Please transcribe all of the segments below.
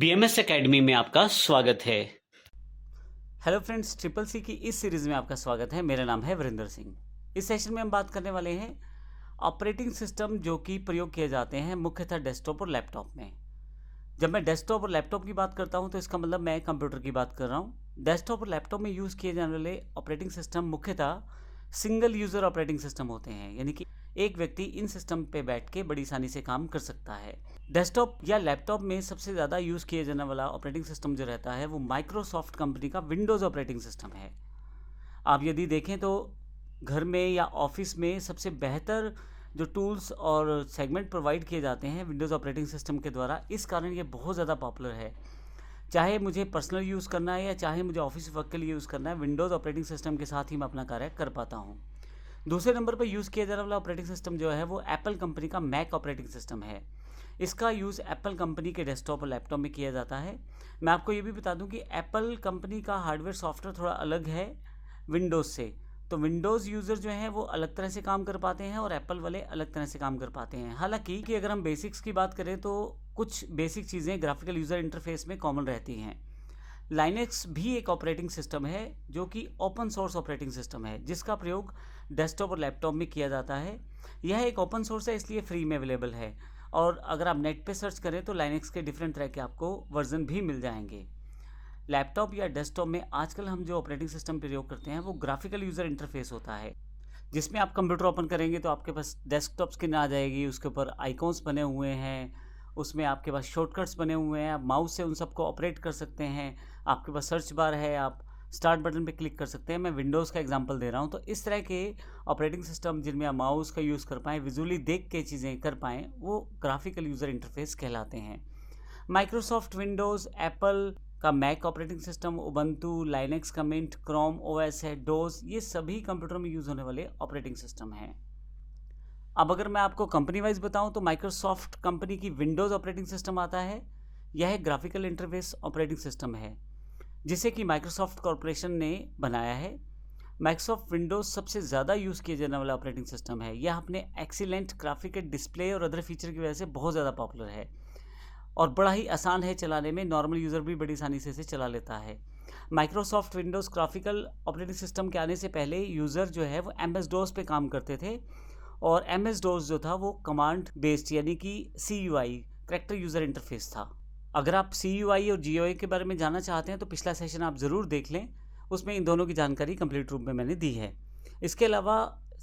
BMS academy में आपका स्वागत है। हेलो फ्रेंड्स, ट्रिपल सी की इस सीरीज़ में आपका स्वागत है। मेरा नाम है वरिंदर सिंह। इस सेशन में हम बात करने वाले हैं ऑपरेटिंग सिस्टम जो कि प्रयोग किए जाते हैं मुख्यतः डेस्कटॉप और लैपटॉप में। जब मैं डेस्कटॉप और लैपटॉप की बात करता हूं तो इसका मतलब मैं कंप्यूटर की बात कर रहा हूं। डेस्कटॉप और लैपटॉप में यूज़ किए जाने वाले ऑपरेटिंग सिस्टम मुख्यतः सिंगल यूज़र ऑपरेटिंग सिस्टम होते हैं, यानी कि एक व्यक्ति इन सिस्टम पे बैठ के बड़ी आसानी से काम कर सकता है। डेस्कटॉप या लैपटॉप में सबसे ज़्यादा यूज़ किए जाने वाला ऑपरेटिंग सिस्टम जो रहता है वो माइक्रोसॉफ्ट कंपनी का विंडोज़ ऑपरेटिंग सिस्टम है। आप यदि देखें तो घर में या ऑफिस में सबसे बेहतर जो टूल्स और सेगमेंट प्रोवाइड किए जाते हैं विंडोज़ ऑपरेटिंग सिस्टम के द्वारा, इस कारण ये बहुत ज़्यादा पॉपुलर है। चाहे मुझे पर्सनल यूज़ करना है या चाहे मुझे ऑफिस वर्क के लिए यूज़ करना है, विंडोज़ ऑपरेटिंग सिस्टम के साथ ही मैं अपना कार्य कर पाता हूँ। दूसरे नंबर पर यूज़ किया जाने वाला ऑपरेटिंग सिस्टम जो है वो एप्पल कंपनी का मैक ऑपरेटिंग सिस्टम है। इसका यूज़ एप्पल कंपनी के डेस्कटॉप और लैपटॉप में किया जाता है। मैं आपको ये भी बता दूं कि एप्पल कंपनी का हार्डवेयर सॉफ्टवेयर थोड़ा अलग है विंडोज़ से। तो विंडोज़ यूज़र जो हैं वो अलग तरह से काम कर पाते हैं और एप्पल वाले अलग तरह से काम कर पाते हैं। हालांकि कि अगर हम बेसिक्स की बात करें तो कुछ बेसिक चीज़ें ग्राफिकल यूज़र इंटरफेस में कॉमन रहती हैं। लाइनेक्स भी एक ऑपरेटिंग सिस्टम है जो कि ओपन सोर्स ऑपरेटिंग सिस्टम है, जिसका प्रयोग डेस्कटॉप और लैपटॉप में किया जाता है। यह एक ओपन सोर्स है, इसलिए फ्री में अवेलेबल है। और अगर आप नेट पे सर्च करें तो लाइनेक्स के डिफरेंट तरह के आपको वर्जन भी मिल जाएंगे। लैपटॉप या डेस्कटॉप में आजकल हम जो ऑपरेटिंग सिस्टम प्रयोग करते हैं वो ग्राफिकल यूज़र इंटरफेस होता है, जिसमें आप कंप्यूटर ओपन करेंगे तो आपके पास डेस्कटॉप स्क्रीन आ जाएगी। उसके ऊपर आइकॉन्स बने हुए हैं, उसमें आपके पास शॉर्टकट्स बने हुए हैं, आप माउस से उन सबको ऑपरेट कर सकते हैं। आपके पास सर्च बार है, आप स्टार्ट बटन पे क्लिक कर सकते हैं। मैं विंडोज़ का एग्जांपल दे रहा हूँ। तो इस तरह के ऑपरेटिंग सिस्टम जिनमें आप माउस का यूज़ कर पाएँ, विजुअली देख के चीज़ें कर पाएँ, वो ग्राफिकल यूज़र इंटरफेस कहलाते हैं। माइक्रोसॉफ्ट विंडोज़, एप्पल का Mac operating system, Ubuntu, Linux का मिंट, क्रोम ओएस है, डोज, ये सभी कंप्यूटर में यूज़ होने वाले ऑपरेटिंग सिस्टम हैं। अब अगर मैं आपको कंपनी वाइज बताऊं तो माइक्रोसॉफ्ट कंपनी की विंडोज़ ऑपरेटिंग सिस्टम आता है। यह एक ग्राफिकल इंटरफेस ऑपरेटिंग सिस्टम है जिसे कि माइक्रोसॉफ्ट कॉरपोरेशन ने बनाया है। माइक्रोसॉफ्ट विंडोज़ सबसे ज़्यादा यूज़ किया जाने वाला ऑपरेटिंग सिस्टम है। यह अपने एक्सीलेंट ग्राफिकल डिस्प्ले और अदर फीचर की वजह से बहुत ज़्यादा पॉपुलर है और बड़ा ही आसान है चलाने में। नॉर्मल यूज़र भी बड़ी आसानी से इसे चला लेता है। Microsoft Windows graphical operating system के आने से पहले यूज़र जो है वो एम एस डोस पे काम करते थे और एम एस डोस जो था वो कमांड बेस्ड यानी कि CUI करैक्टर यूज़र इंटरफेस था। अगर आप CUI और GUI के बारे में जानना चाहते हैं तो पिछला सेशन आप ज़रूर देख लें, उसमें इन दोनों की जानकारी कंप्लीट रूप में मैंने दी है। इसके अलावा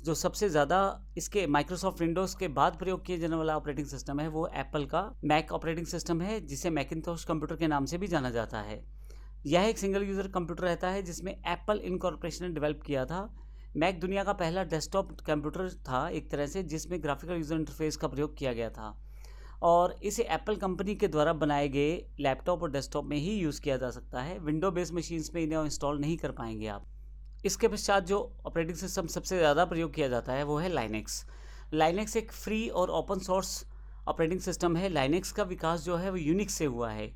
जो सबसे ज़्यादा इसके माइक्रोसॉफ्ट विंडोज़ के बाद प्रयोग किए जाने वाला ऑपरेटिंग सिस्टम है वो एप्पल का मैक ऑपरेटिंग सिस्टम है, जिसे मैकिन्टॉश कंप्यूटर के नाम से भी जाना जाता है। यह एक सिंगल यूज़र कंप्यूटर रहता है जिसमें एप्पल इनकॉर्पोरेशन ने डेवलप किया था। मैक दुनिया का पहला डेस्कटॉप कंप्यूटर था एक तरह से, जिसमें ग्राफिकल यूज़र इंटरफेस का प्रयोग किया गया था और इसे एप्पल कंपनी के द्वारा बनाए गए लैपटॉप और डेस्कटॉप में ही यूज़ किया जा सकता है। विंडो बेस्ड मशीन्स में इन्हें इंस्टॉल नहीं कर पाएंगे आप। इसके पश्चात जो ऑपरेटिंग सिस्टम सबसे ज़्यादा प्रयोग किया जाता है वो है लाइनेक्स। लाइनेक्स एक फ्री और ओपन सोर्स ऑपरेटिंग सिस्टम है। लाइनेक्स का विकास जो है वो यूनिक्स से हुआ है।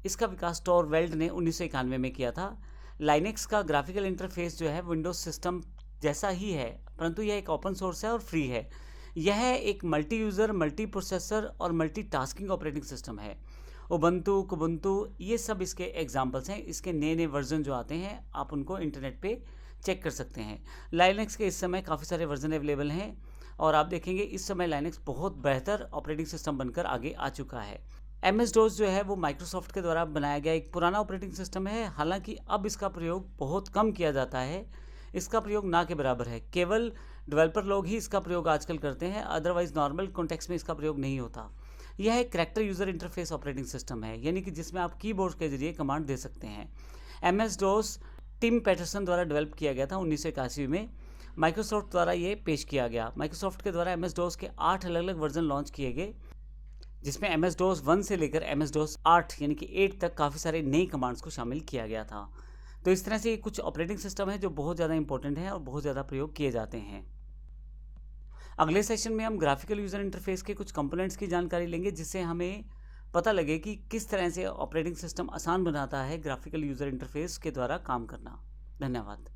इसका विकास टॉरवेल्ड ने 1991 में किया था। लाइनेक्स का ग्राफिकल इंटरफेस जो है विंडोज सिस्टम जैसा ही है, परंतु यह एक ओपन सोर्स है और फ्री है। यह एक मल्टी यूज़र, मल्टी प्रोसेसर और मल्टी टास्किंग ऑपरेटिंग सिस्टम है। उबंटू, कुबुंटू, ये सब इसके एग्जांपल्स हैं। इसके नए नए वर्जन जो आते हैं आप उनको इंटरनेट पे चेक कर सकते हैं। लाइनेक्स के इस समय काफ़ी सारे वर्जन अवेलेबल हैं और आप देखेंगे इस समय लाइनेक्स बहुत बेहतर ऑपरेटिंग सिस्टम बनकर आगे आ चुका है। MS-DOS जो है वो माइक्रोसॉफ्ट के द्वारा बनाया गया एक पुराना ऑपरेटिंग सिस्टम है। हालांकि अब इसका प्रयोग बहुत कम किया जाता है, इसका प्रयोग ना के बराबर है। केवल डेवलपर लोग ही इसका प्रयोग आजकल करते हैं, अदरवाइज नॉर्मल कॉन्टेक्स्ट में इसका प्रयोग नहीं होता। यह एक character user interface operating system है, यानी कि जिसमें आप कीबोर्ड के जरिए कमांड दे सकते हैं। MS-DOS टिम पैटरसन द्वारा डेवलप किया गया था 1981 में। माइक्रोसॉफ्ट द्वारा ये पेश किया गया। माइक्रोसॉफ्ट के द्वारा MS-DOS के 8 अलग अलग वर्जन लॉन्च किए गए, जिसमें MS-DOS 1 से लेकर MS-DOS 8 यानी कि 8 तक काफ़ी सारे नई कमांड्स को शामिल किया गया था। तो इस तरह से ये कुछ ऑपरेटिंग सिस्टम है जो बहुत ज़्यादा इंपॉर्टेंट हैं और बहुत ज़्यादा प्रयोग किए जाते हैं। अगले सेशन में हम ग्राफिकल यूज़र इंटरफेस के कुछ कंपोनेंट्स की जानकारी लेंगे, जिससे हमें पता लगे कि किस तरह से ऑपरेटिंग सिस्टम आसान बनाता है ग्राफिकल यूज़र इंटरफेस के द्वारा काम करना। धन्यवाद।